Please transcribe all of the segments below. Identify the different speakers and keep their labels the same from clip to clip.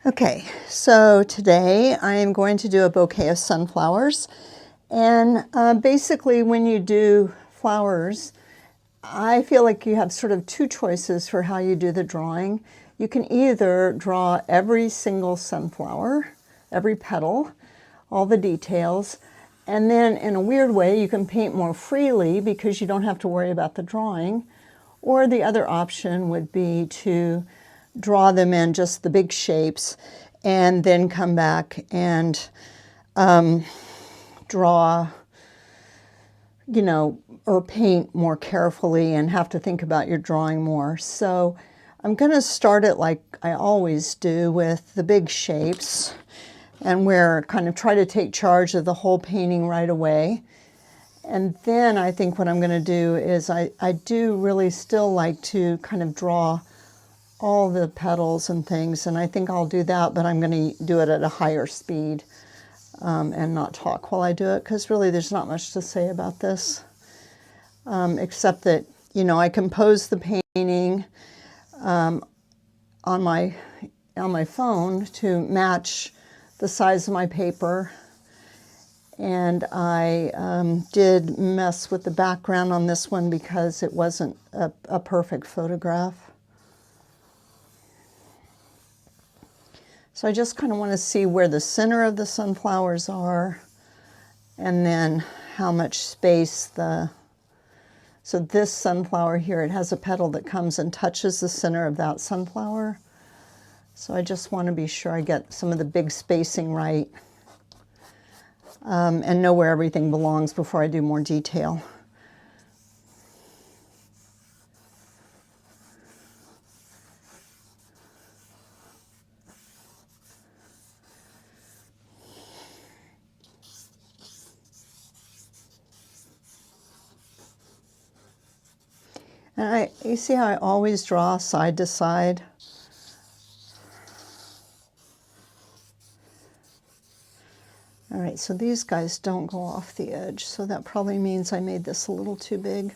Speaker 1: Okay, so today I am going to do a bouquet of sunflowers. And basically when you do flowers, I feel like you have sort of two choices for how you do the drawing. You can either draw every single sunflower, every petal, all the details, and then in a weird way you can paint more freely because you don't have to worry about the drawing. Or the other option would be to draw them in just the big shapes and then come back and draw, or paint more carefully and have to think about your drawing more. So I'm going to start it like I always do with the big shapes, and where kind of try to take charge of the whole painting right away. And then I think what I'm going to do is I do really still like to kind of draw all the petals and things, and I think I'll do that, but I'm going to do it at a higher speed and not talk while I do it, because really there's not much to say about this, except that, I composed the painting on my phone to match the size of my paper. And I did mess with the background on this one because it wasn't a perfect photograph. So I just kind of want to see where the center of the sunflowers are, and then how much space so this sunflower here, it has a petal that comes and touches the center of that sunflower. So I just want to be sure I get some of the big spacing right, and know where everything belongs before I do more detail. And you see how I always draw side to side? All right, so these guys don't go off the edge, so that probably means I made this a little too big.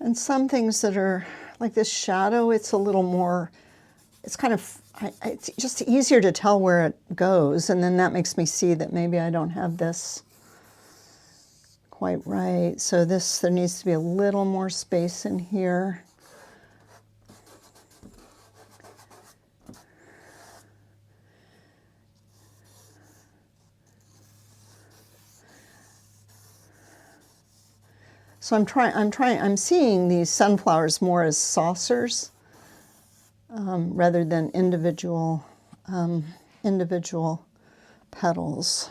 Speaker 1: And some things that are like this shadow, it's a little more, it's kind of, it's just easier to tell where it goes. And then that makes me see that maybe I don't have this quite right. So there needs to be a little more space in here. So I'm seeing these sunflowers more as saucers rather than individual petals.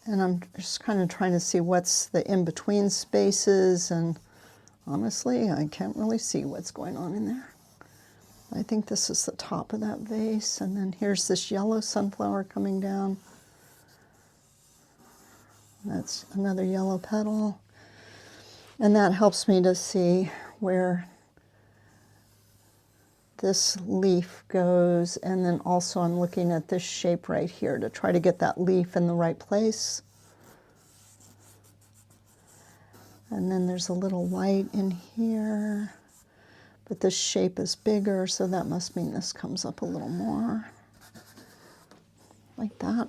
Speaker 1: And I'm just kind of trying to see what's the in-between spaces, and honestly, I can't really see what's going on in there. I think this is the top of that vase, and then here's this yellow sunflower coming down. That's another yellow petal. And that helps me to see where this leaf goes. And then also I'm looking at this shape right here to try to get that leaf in the right place. And then there's a little white in here, but this shape is bigger, so that must mean this comes up a little more, like that.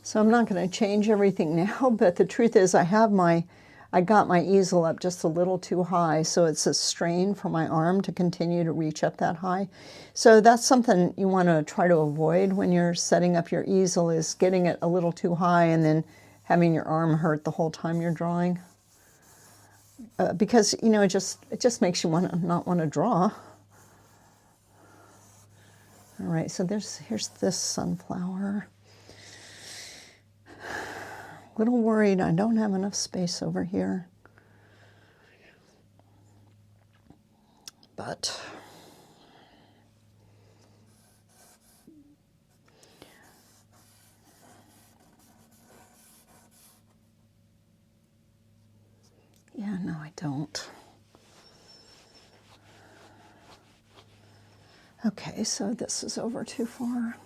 Speaker 1: So I'm not going to change everything now, but the truth is I got my easel up just a little too high, so it's a strain for my arm to continue to reach up that high. So that's something you want to try to avoid when you're setting up your easel, is getting it a little too high and then having your arm hurt the whole time you're drawing. Because, it just makes you not want to draw. All right, so here's this sunflower. A little worried I don't have enough space over here. but yeah, no, I don't. Okay, so this is over too far.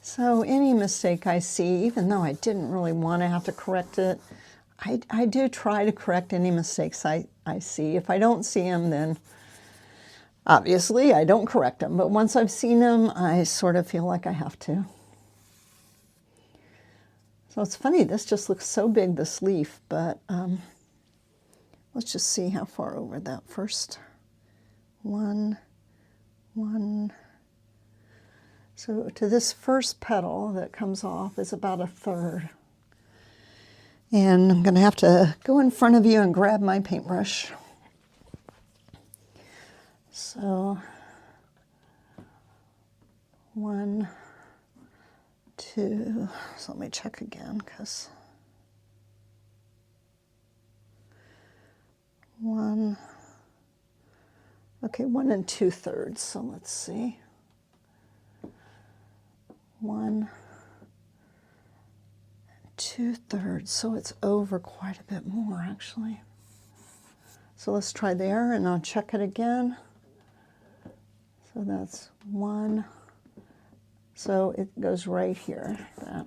Speaker 1: So any mistake I see, even though I didn't really want to have to correct it, I do try to correct any mistakes I see. If I don't see them, then obviously I don't correct them. But once I've seen them, I sort of feel like I have to. So it's funny, this just looks so big, this leaf, but let's just see how far over that first one. So to this first petal that comes off is about 1/3. And I'm going to have to go in front of you and grab my paintbrush. So 1, 2, so let me check again, because 1, okay, 1 2/3, so let's see. 1 2/3, so it's over quite a bit more actually. So let's try there and I'll check it again. So that's 1, so it goes right here. That.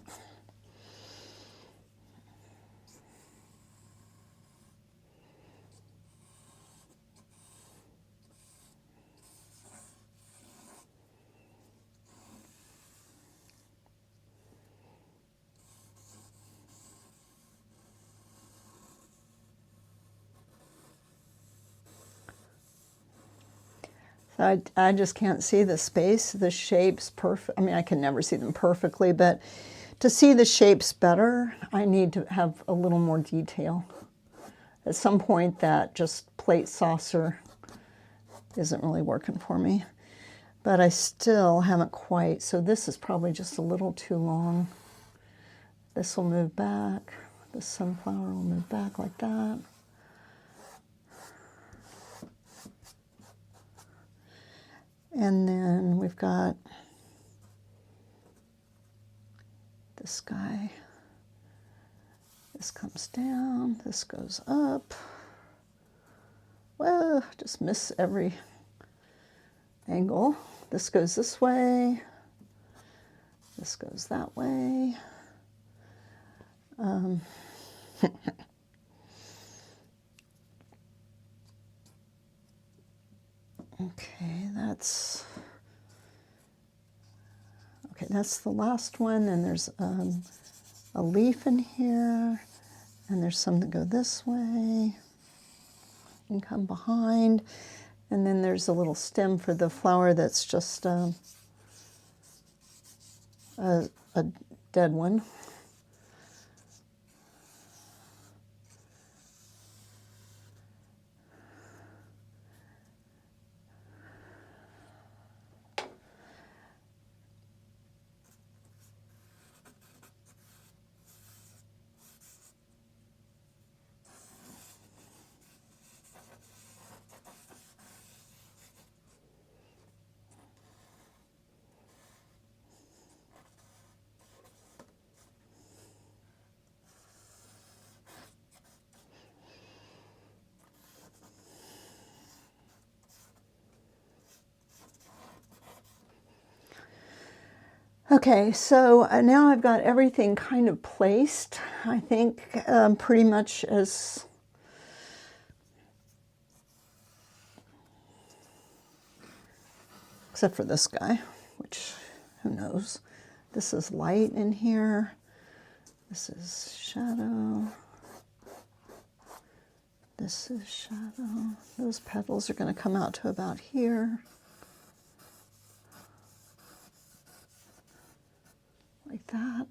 Speaker 1: I just can't see the space, the shapes perfect. I mean, I can never see them perfectly, but to see the shapes better, I need to have a little more detail. At some point, that just plate saucer isn't really working for me. But I still haven't quite, so this is probably just a little too long. This will move back. The sunflower will move back like that. And then we've got this guy. This comes down, this goes up. Well, just miss every angle. This goes this way. This goes that way. Okay, that's the last one, and there's a leaf in here, and there's some that go this way and come behind, and then there's a little stem for the flower that's just a dead one. Okay, so now I've got everything kind of placed, I think, pretty much as except for this guy, which who knows. This is light in here. This is shadow. This is shadow. Those petals are going to come out to about here. Like that.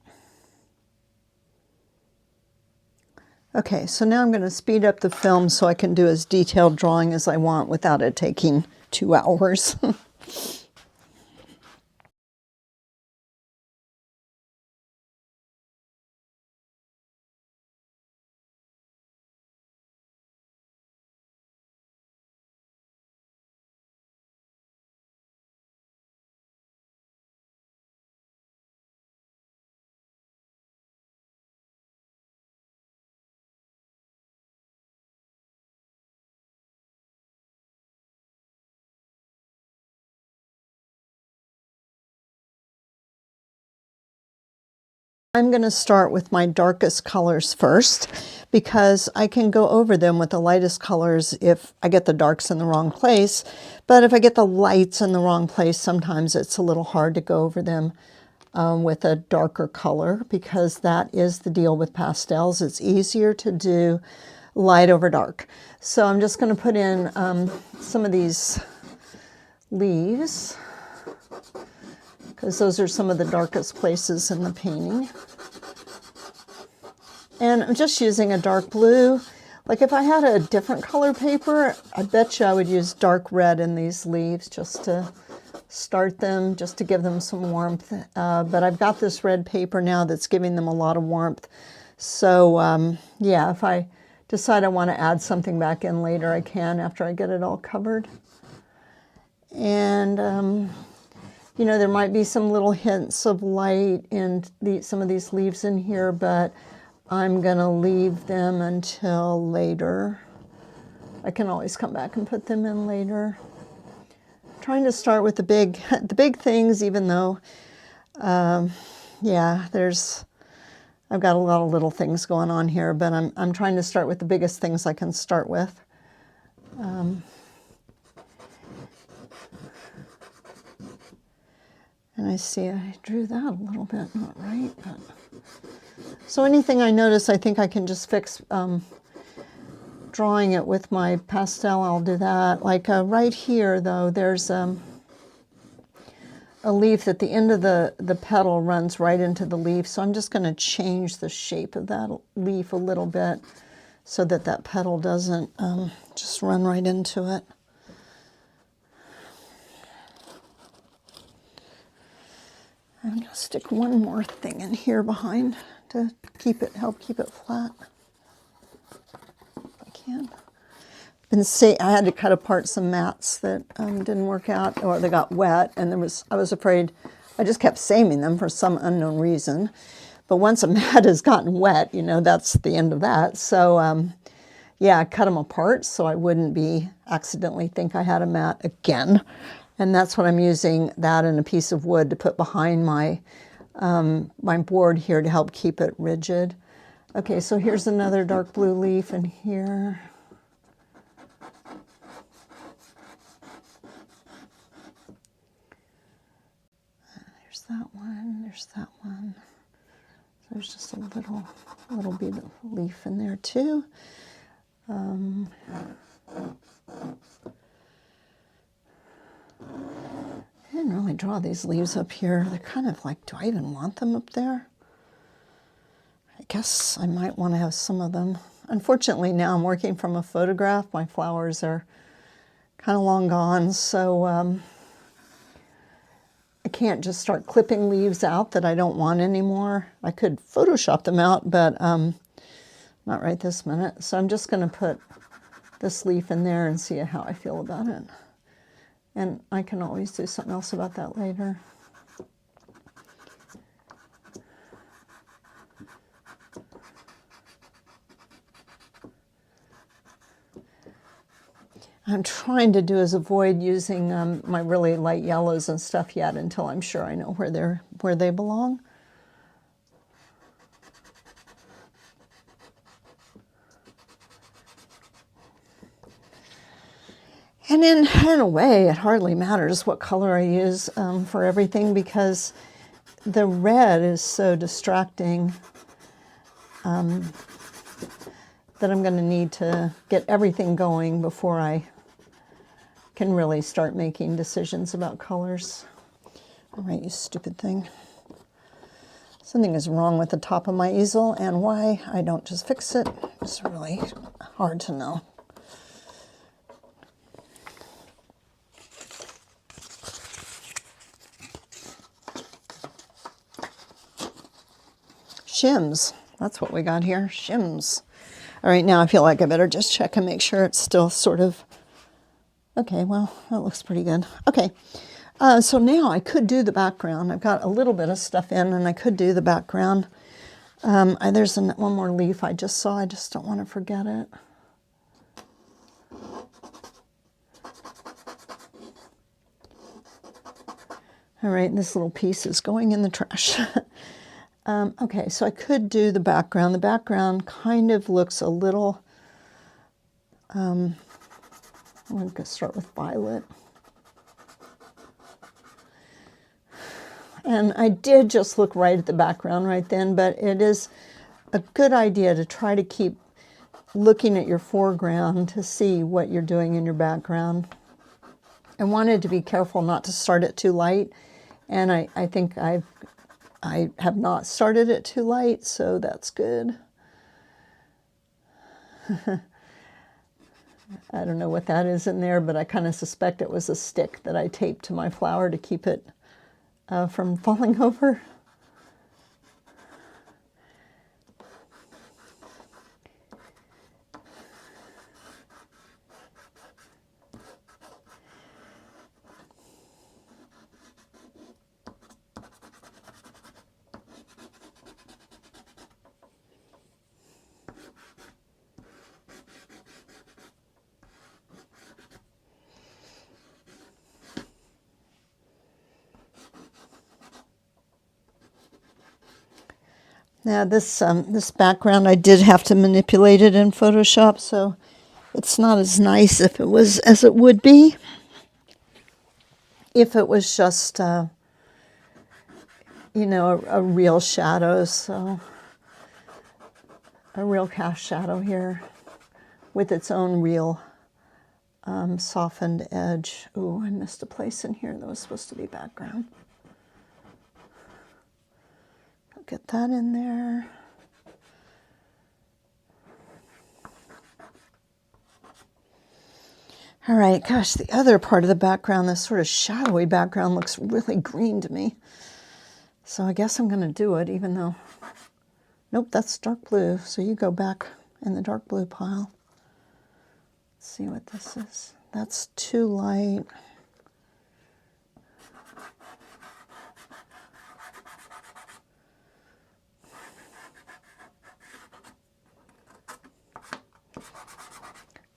Speaker 1: Okay, so now I'm going to speed up the film so I can do as detailed drawing as I want without it taking 2 hours. I'm going to start with my darkest colors first because I can go over them with the lightest colors if I get the darks in the wrong place. But if I get the lights in the wrong place, sometimes it's a little hard to go over them with a darker color, because that is the deal with pastels. It's easier to do light over dark. So I'm just going to put in some of these leaves, because those are some of the darkest places in the painting. And I'm just using a dark blue. Like if I had a different color paper, I bet you I would use dark red in these leaves just to start them, just to give them some warmth. But I've got this red paper now that's giving them a lot of warmth. So yeah, if I decide I want to add something back in later, I can after I get it all covered. And you know, there might be some little hints of light in some of these leaves in here, but I'm going to leave them until later. I can always come back and put them in later. I'm trying to start with the big things, even though, yeah, I've got a lot of little things going on here, but I'm trying to start with the biggest things I can start with. And I see I drew that a little bit, not right, but. So anything I notice, I think I can just fix drawing it with my pastel. I'll do that. Like right here, though, there's a leaf that the end of the petal runs right into the leaf. So I'm just going to change the shape of that leaf a little bit so that that petal doesn't just run right into it. I'm going to stick one more thing in here behind to help keep it flat, if I can. I had to cut apart some mats that didn't work out, or they got wet, and I was afraid. I just kept saving them for some unknown reason. But once a mat has gotten wet, you know, that's the end of that. So yeah, I cut them apart so I wouldn't accidentally think I had a mat again. And that's what I'm using, that and a piece of wood to put behind my board here to help keep it rigid. Okay, so here's another dark blue leaf in here. There's that one, there's that one. There's just a little bit of leaf in there too. I didn't really draw these leaves up here. They're kind of like, do I even want them up there? I guess I might want to have some of them. Unfortunately, now I'm working from a photograph. My flowers are kind of long gone, so I can't just start clipping leaves out that I don't want anymore. I could Photoshop them out, but not right this minute. So I'm just going to put this leaf in there and see how I feel about it. And I can always do something else about that later. I'm trying to do is avoid using my really light yellows and stuff yet until I'm sure I know where they belong. And in a way, it hardly matters what color I use for everything, because the red is so distracting that I'm going to need to get everything going before I can really start making decisions about colors. All right, you stupid thing. Something is wrong with the top of my easel, and why I don't just fix it is really hard to know. shims. That's what we got here, shims. All right, now I feel like I better just check and make sure it's still sort of, okay, well, that looks pretty good. Okay, so now I could do the background. I've got a little bit of stuff in and I could do the background. There's one more leaf I just saw. I just don't want to forget it. All right, this little piece is going in the trash. Okay, so I could do the background. The background kind of looks a little, I'm going to start with violet. And I did just look right at the background right then, but it is a good idea to try to keep looking at your foreground to see what you're doing in your background. I wanted to be careful not to start it too light, and I think I have not started it too light, so that's good. I don't know what that is in there, but I kind of suspect it was a stick that I taped to my flower to keep it from falling over. Now this background, I did have to manipulate it in Photoshop, so it's not as nice as it would be if it was just, you know, a real shadow. So a real cast shadow here with its own real softened edge. Ooh, I missed a place in here that was supposed to be background. Get that in there. All right, gosh, the other part of the background, this sort of shadowy background, looks really green to me. So I guess I'm going to do it, even though, nope, that's dark blue. So you go back in the dark blue pile. Let's see what this is. That's too light.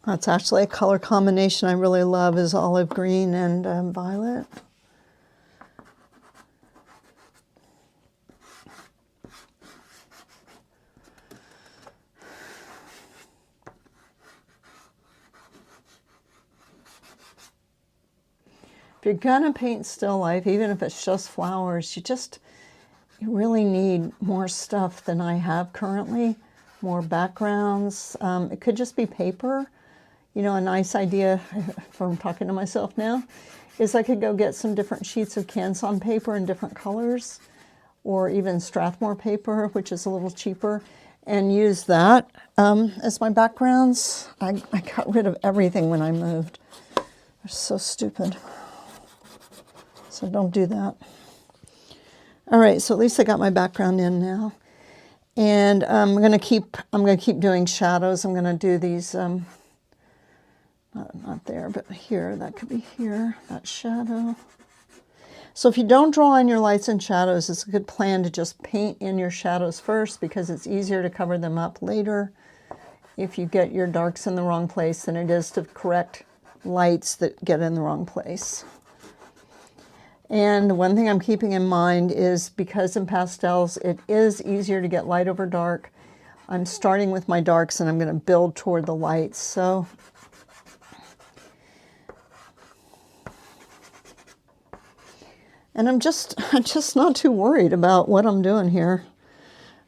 Speaker 1: That's actually a color combination I really love, is olive green and violet. If you're gonna paint still life, even if it's just flowers, you really need more stuff than I have currently, more backgrounds. It could just be paper. You know, a nice idea, if I'm talking to myself now, is I could go get some different sheets of Canson paper in different colors, or even Strathmore paper, which is a little cheaper, and use that as my backgrounds. I got rid of everything when I moved. They're so stupid. So don't do that. All right, so at least I got my background in now. And I'm gonna keep doing shadows. I'm gonna do these, not there, but here, that could be here, that shadow. So if you don't draw in your lights and shadows, it's a good plan to just paint in your shadows first, because it's easier to cover them up later if you get your darks in the wrong place than it is to correct lights that get in the wrong place. And the one thing I'm keeping in mind is, because in pastels it is easier to get light over dark, I'm starting with my darks and I'm going to build toward the lights. So and I'm just not too worried about what I'm doing here,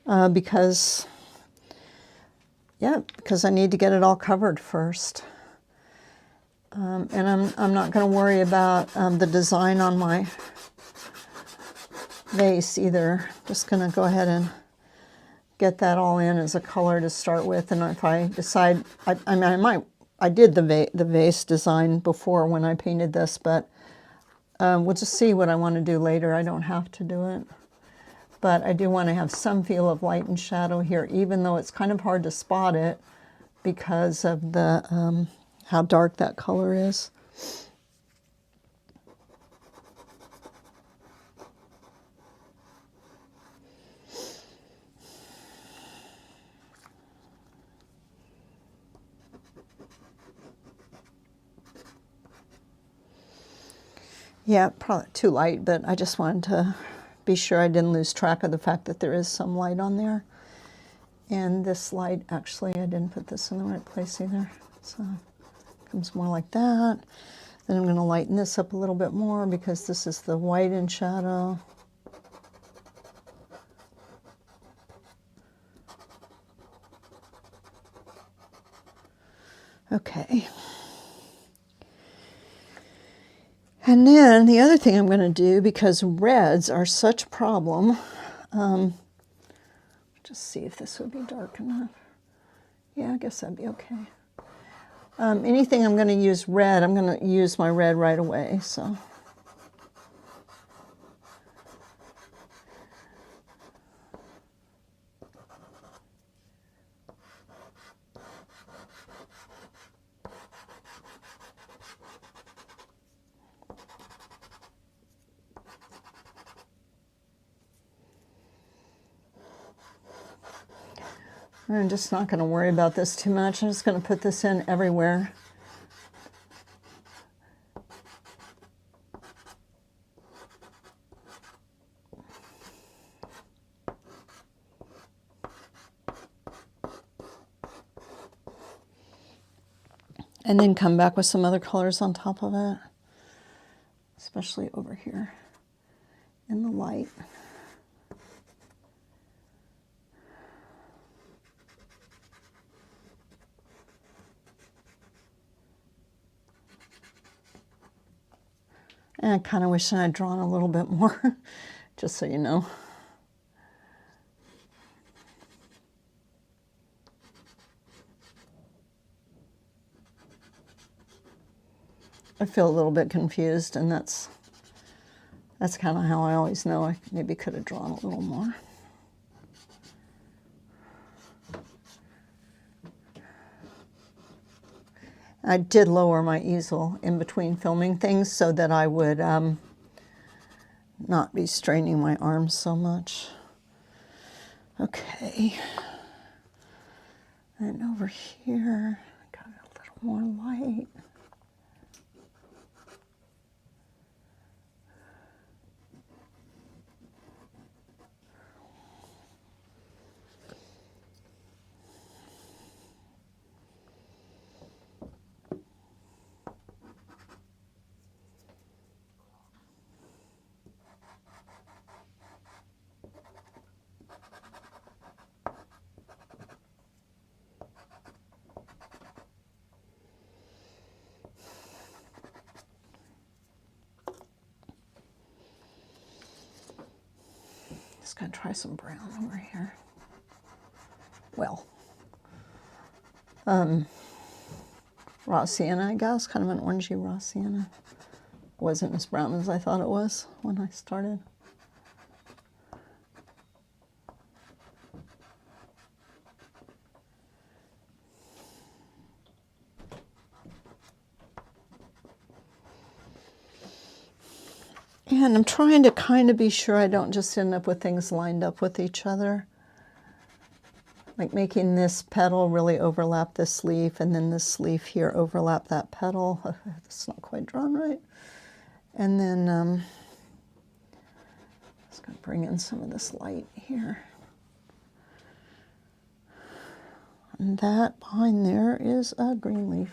Speaker 1: because I need to get it all covered first. And I'm not going to worry about the design on my vase either. Just going to go ahead and get that all in as a color to start with. And if I decide, I did the vase design before when I painted this, but we'll just see what I want to do later. I don't have to do it. but I do want to have some feel of light and shadow here, even though it's kind of hard to spot it because of the how dark that color is. Yeah, probably too light, but I just wanted to be sure I didn't lose track of the fact that there is some light on there. And this light, actually, I didn't put this in the right place either. So it comes more like that. Then I'm going to lighten this up a little bit more because this is the white in shadow. Okay. And then the other thing I'm going to do, because reds are such a problem, just see if this would be dark enough. Yeah, I guess that'd be okay. Anything I'm going to use red, I'm going to use my red right away. So. I'm just not going to worry about this too much. I'm just going to put this in everywhere. And then come back with some other colors on top of it, especially over here in the light. And I kind of wish I had drawn a little bit more, just so you know. I feel a little bit confused, and that's kind of how I always know I maybe could have drawn a little more. I did lower my easel in between filming things so that I would not be straining my arms so much. Okay. And over here, I got a little more light. Just gonna try some brown over here. Well, raw sienna, I guess, kind of an orangey raw sienna. Wasn't as brown as I thought it was when I started. And I'm trying to kind of be sure I don't just end up with things lined up with each other. Like making this petal really overlap this leaf, and then this leaf here overlap that petal. That's not quite drawn right. And then just going to bring in some of this light here. And that behind there is a green leaf.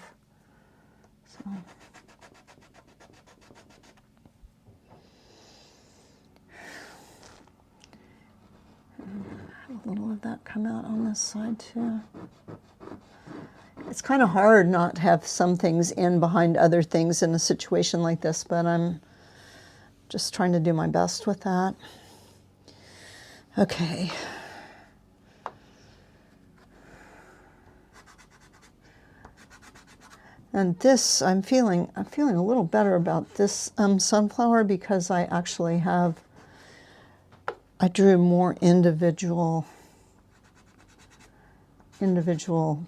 Speaker 1: So. A little of that come out on this side too. It's kind of hard not to have some things in behind other things in a situation like this, but I'm just trying to do my best with that. Okay. And this, I'm feeling a little better about this sunflower because I actually have I drew more individual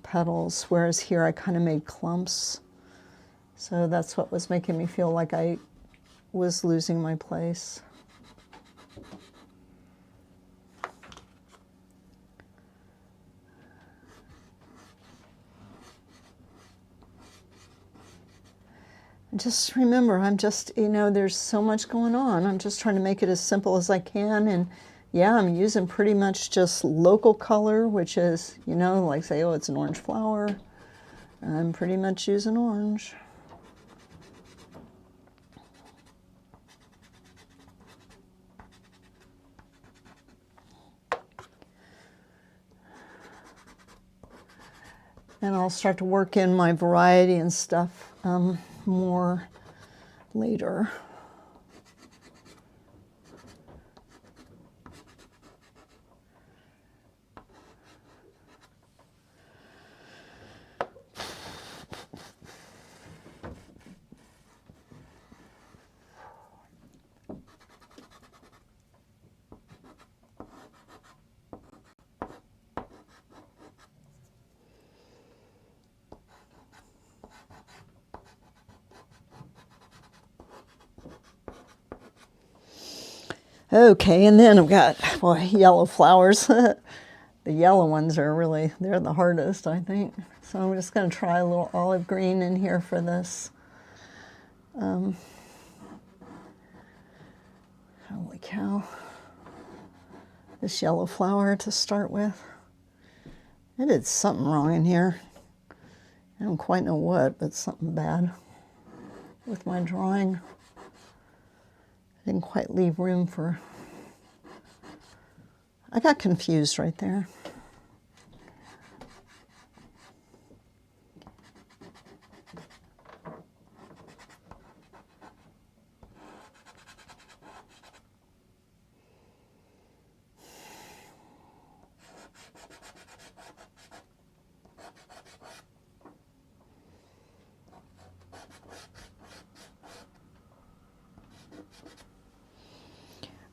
Speaker 1: petals, whereas here I kind of made clumps. So that's what was making me feel like I was losing my place. Just remember, I'm just, there's so much going on. I'm just trying to make it as simple as I can. And yeah, I'm using pretty much just local color, which is, like say, oh, it's an orange flower. I'm pretty much using orange. And I'll start to work in my variety and stuff more later. Okay, and then I've got, yellow flowers. The yellow ones are really, they're the hardest, I think. So I'm just going to try a little olive green in here for this. Holy cow. This yellow flower to start with. I did something wrong in here. I don't quite know what, but something bad with my drawing. I didn't quite leave room for... I got confused right there.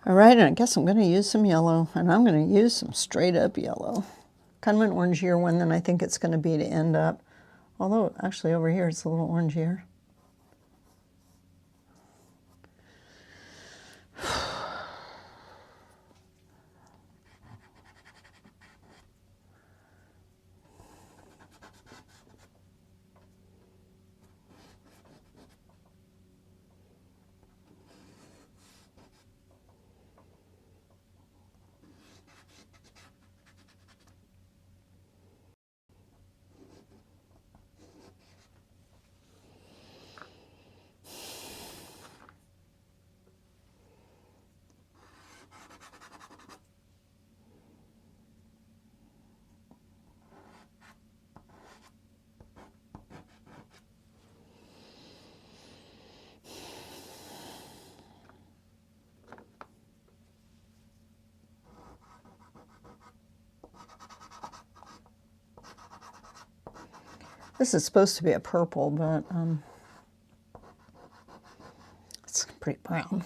Speaker 1: All right, and I guess I'm going to use some yellow, and I'm going to use some straight up yellow. Kind of an orangier one than I think it's going to be to end up. Although, actually over here it's a little orangier. This is supposed to be a purple, but it's pretty brown.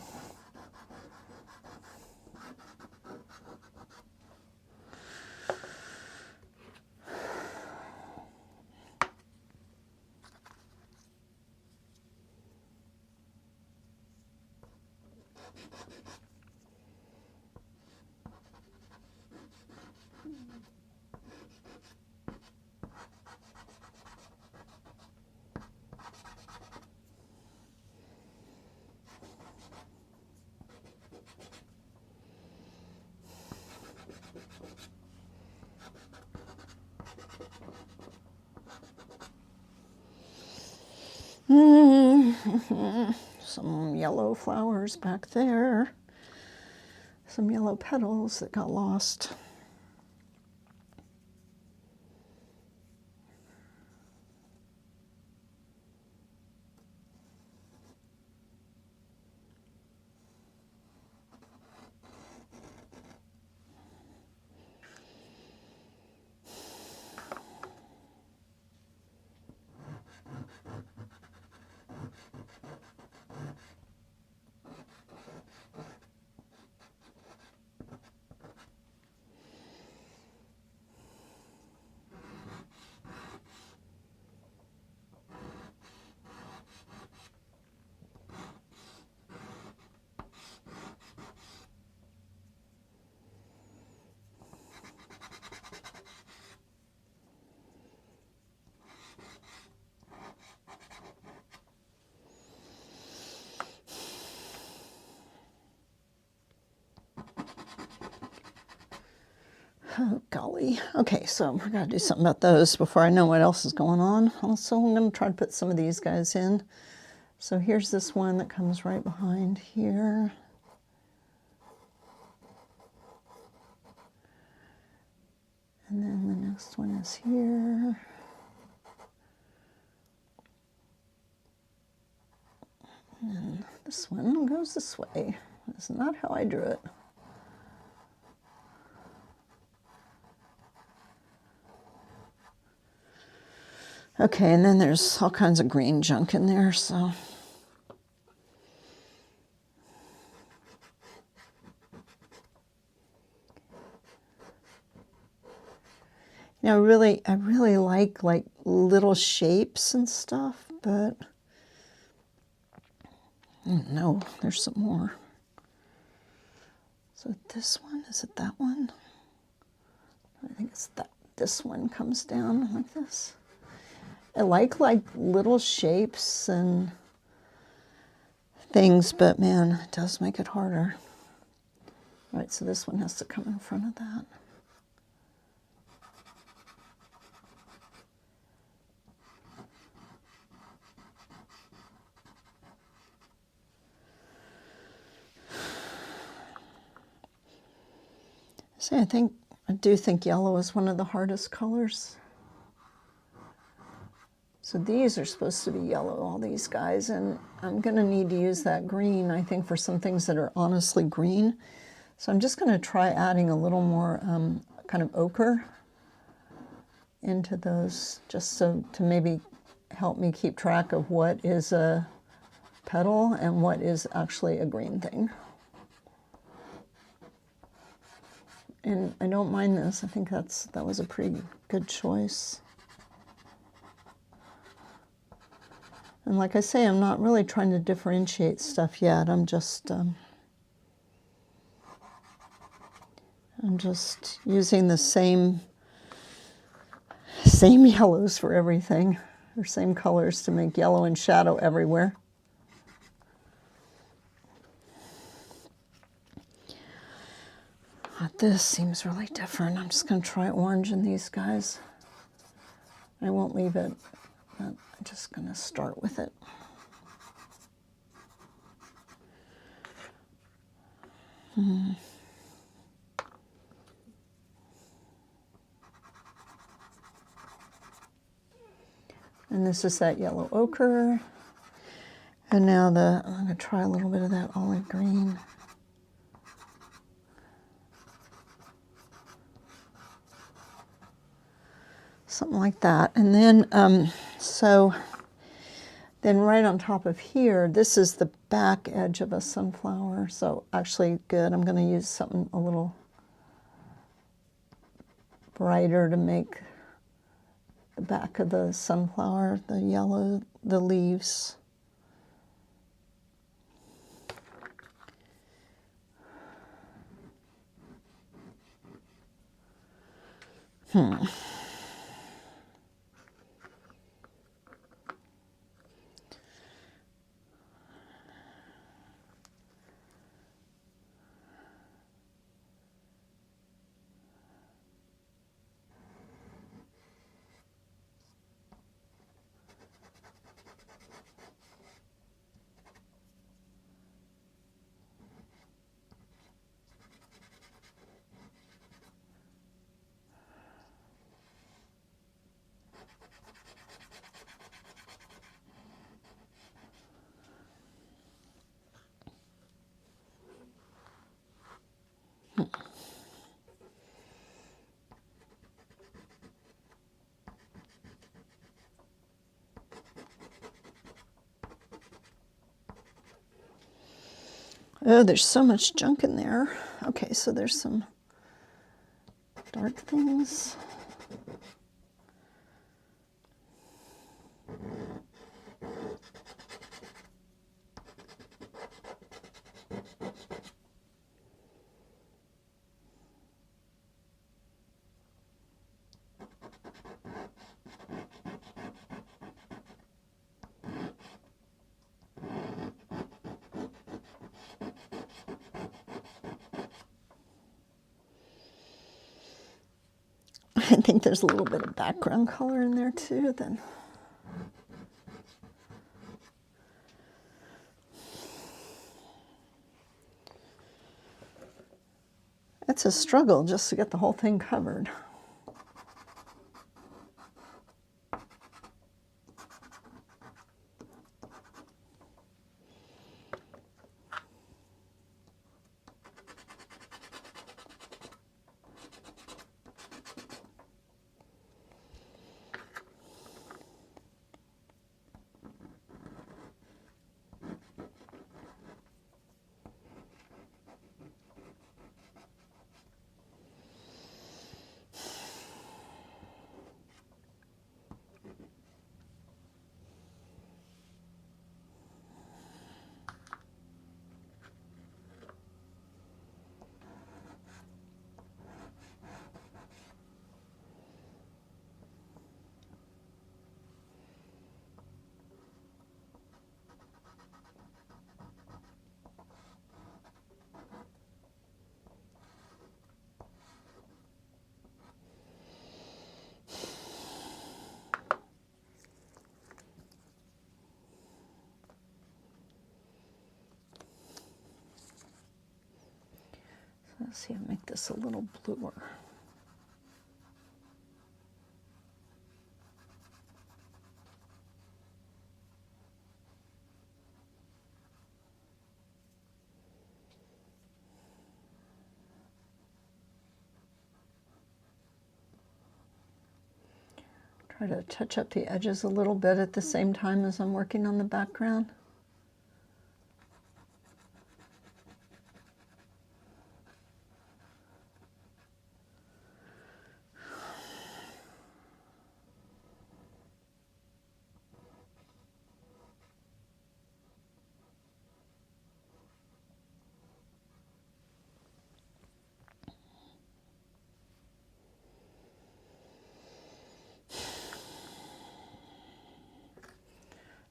Speaker 1: Some yellow flowers back there. Some yellow petals that got lost. Oh, golly. Okay, so I gotta do something about those before I know what else is going on. Also, I'm gonna try to put some of these guys in. So here's this one that comes right behind here. And then the next one is here. And this one goes this way. That's not how I drew it. Okay, and then there's all kinds of green junk in there, so. You know, I really like little shapes and stuff, but no, there's some more. So this one, is it that one? I think it's that. This one comes down like this. I like little shapes and things, but man, it does make it harder. All right, so this one has to come in front of that. See, I do think yellow is one of the hardest colors. So these are supposed to be yellow, all these guys, and I'm gonna need to use that green, I think, for some things that are honestly green. So I'm just gonna try adding a little more kind of ochre into those, just so to maybe help me keep track of what is a petal and what is actually a green thing. And I don't mind this. I think that was a pretty good choice. And like I say, I'm not really trying to differentiate stuff yet. I'm just using the same yellows for everything, or same colors to make yellow and shadow everywhere. This seems really different. I'm just going to try orange in these guys. I won't leave it, but I'm just going to start with it. And this is that yellow ochre. And now I'm going to try a little bit of that olive green. Something like that. And then, so then right on top of here, this is the back edge of a sunflower. So actually good, I'm going to use something a little brighter to make the back of the sunflower, the yellow, the leaves. Oh, there's so much junk in there. Okay, so there's some dark things. I think there's a little bit of background color in there too then. It's a struggle just to get the whole thing covered. Let's see, I'll make this a little bluer. Try to touch up the edges a little bit at the same time as I'm working on the background.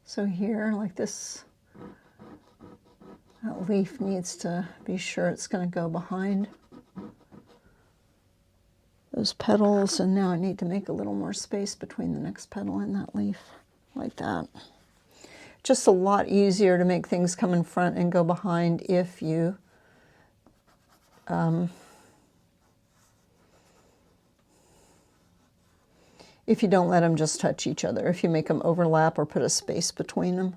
Speaker 1: So here, like this, that leaf needs to be sure it's going to go behind those petals, and now I need to make a little more space between the next petal and that leaf, like that. Just a lot easier to make things come in front and go behind if you don't let them just touch each other, if you make them overlap or put a space between them.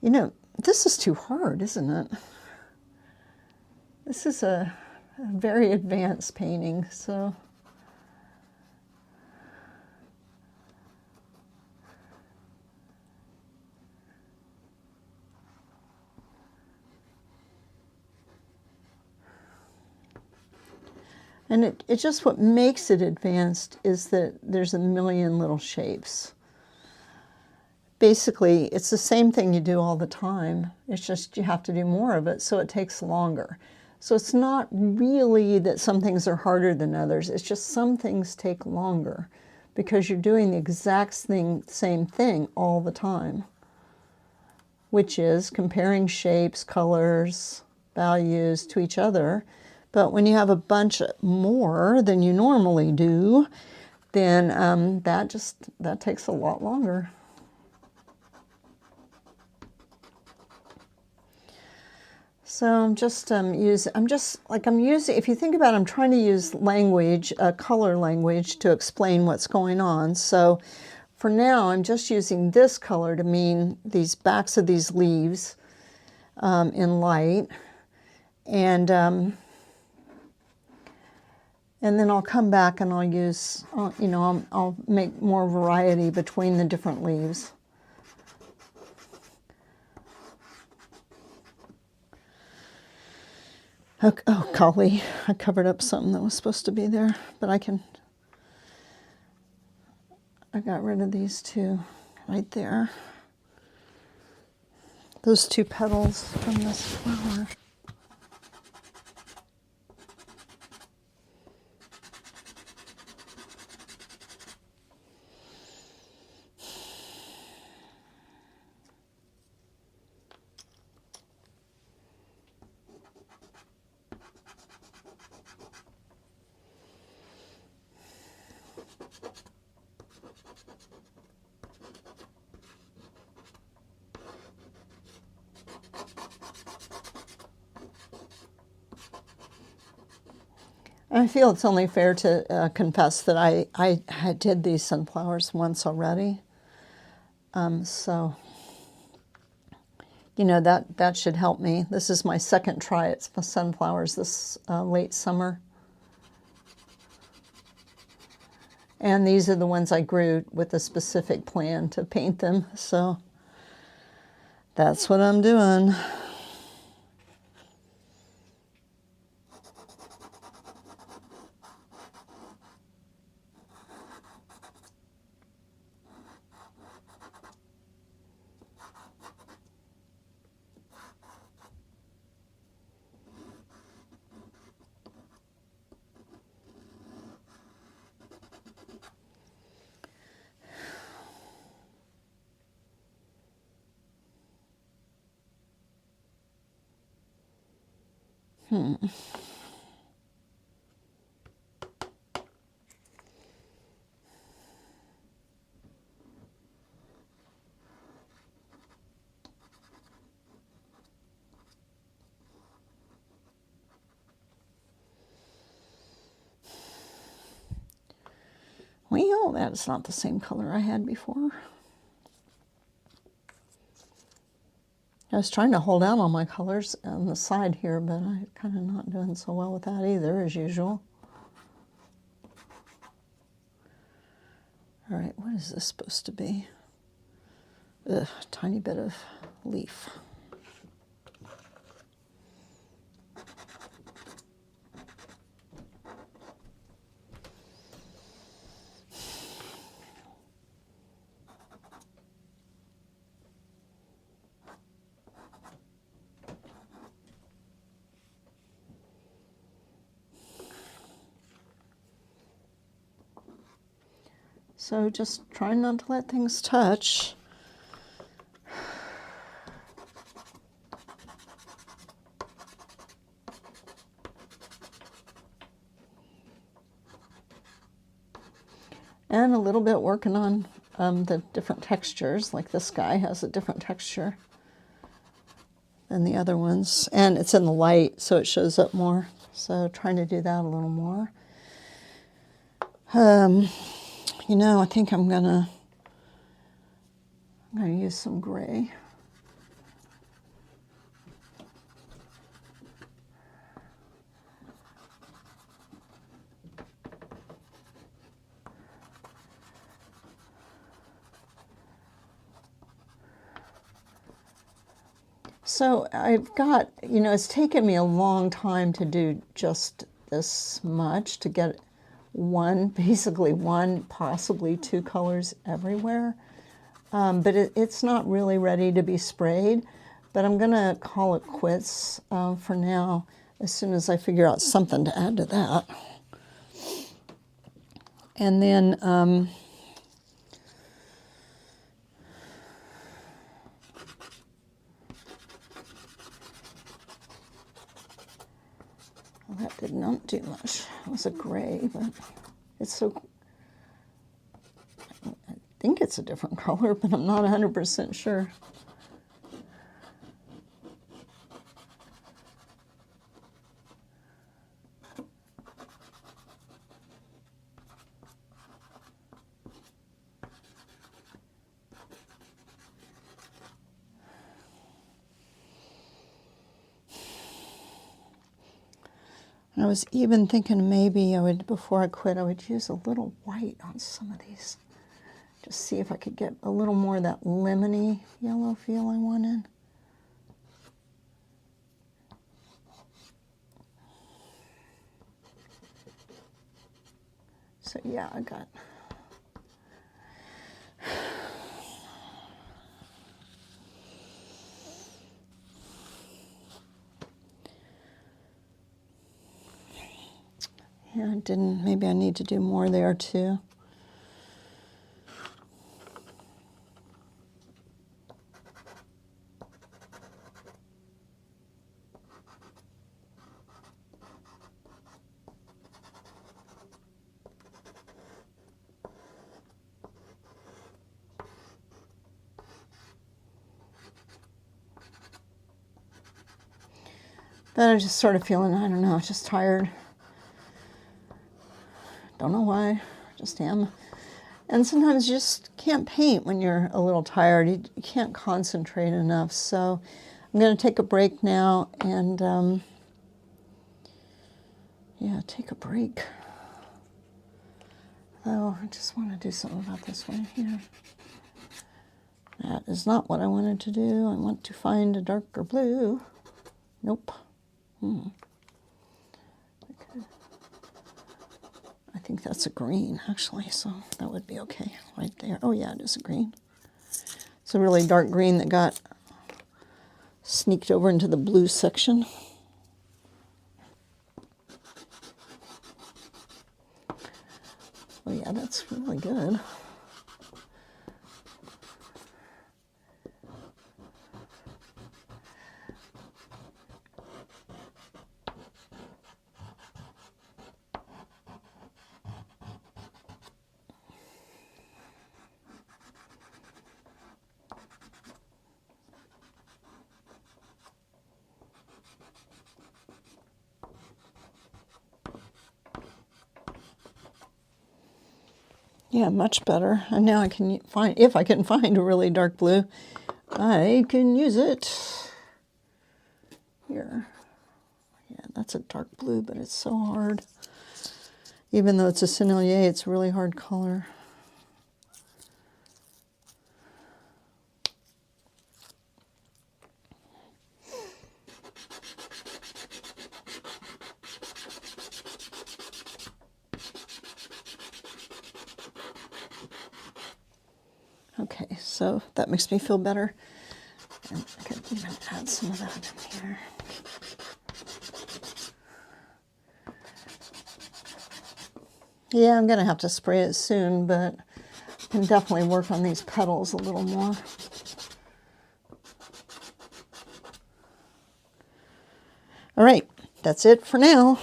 Speaker 1: You know, this is too hard, isn't it? This is a very advanced painting, so. And it just, what makes it advanced is that there's a million little shapes. Basically, it's the same thing you do all the time. It's just you have to do more of it, so it takes longer. So it's not really that some things are harder than others. It's just some things take longer because you're doing the exact same thing all the time, which is comparing shapes, colors, values to each other. But when you have a bunch more than you normally do, then that takes a lot longer. So I'm using, if you think about it, I'm trying to use language, color language, to explain what's going on. So for now, I'm just using this color to mean these backs of these leaves in light. And then I'll come back and I'll use, I'll make more variety between the different leaves. Okay, oh, golly, I covered up something that was supposed to be there, but I got rid of these two right there. Those two petals from this flower. I feel it's only fair to confess that I did these sunflowers once already. So, you know, that should help me. This is my second try at sunflowers this late summer. And these are the ones I grew with a specific plan to paint them. So that's what I'm doing. Well, that is not the same color I had before. I was trying to hold out on my colors on the side here, but I'm kind of not doing so well with that either, as usual. All right, what is this supposed to be? Ugh, tiny bit of leaf. So just trying not to let things touch. And a little bit working on the different textures, like this guy has a different texture than the other ones. And it's in the light, so it shows up more. So trying to do that a little more. You know, I think I'm gonna use some gray. So I've got, you know, it's taken me a long time to do just this much, to get one, basically one, possibly two colors everywhere. But it's not really ready to be sprayed. But I'm going to call it quits for now, as soon as I figure out something to add to that. And then well, that did not do much. It was a gray, but it's so, I think it's a different color, but I'm not 100% sure. I was even thinking maybe I would, before I quit, I would use a little white on some of these. Just see if I could get a little more of that lemony yellow feel I wanted. So yeah, I got... Yeah, I didn't, maybe I need to do more there too. But I'm just sort of feeling, I don't know, just tired. Don't know why, just am. And sometimes you just can't paint when you're a little tired. You can't concentrate enough. So I'm going to take a break now and, yeah, take a break. Oh, I just want to do something about this one here. That is not what I wanted to do. I want to find a darker blue. Nope. Okay. I think that's a green, actually, so that would be okay right there. Oh, yeah, it is a green. It's a really dark green that got sneaked over into the blue section. Oh, yeah, that's really good. Yeah, much better. And now I can find, if I can find a really dark blue, I can use it. Here. Yeah, that's a dark blue, but it's so hard. Even though it's a Sennelier, it's a really hard color. Okay, so that makes me feel better. And I could even add some of that in here. Yeah, I'm going to have to spray it soon, but I can definitely work on these petals a little more. All right, that's it for now.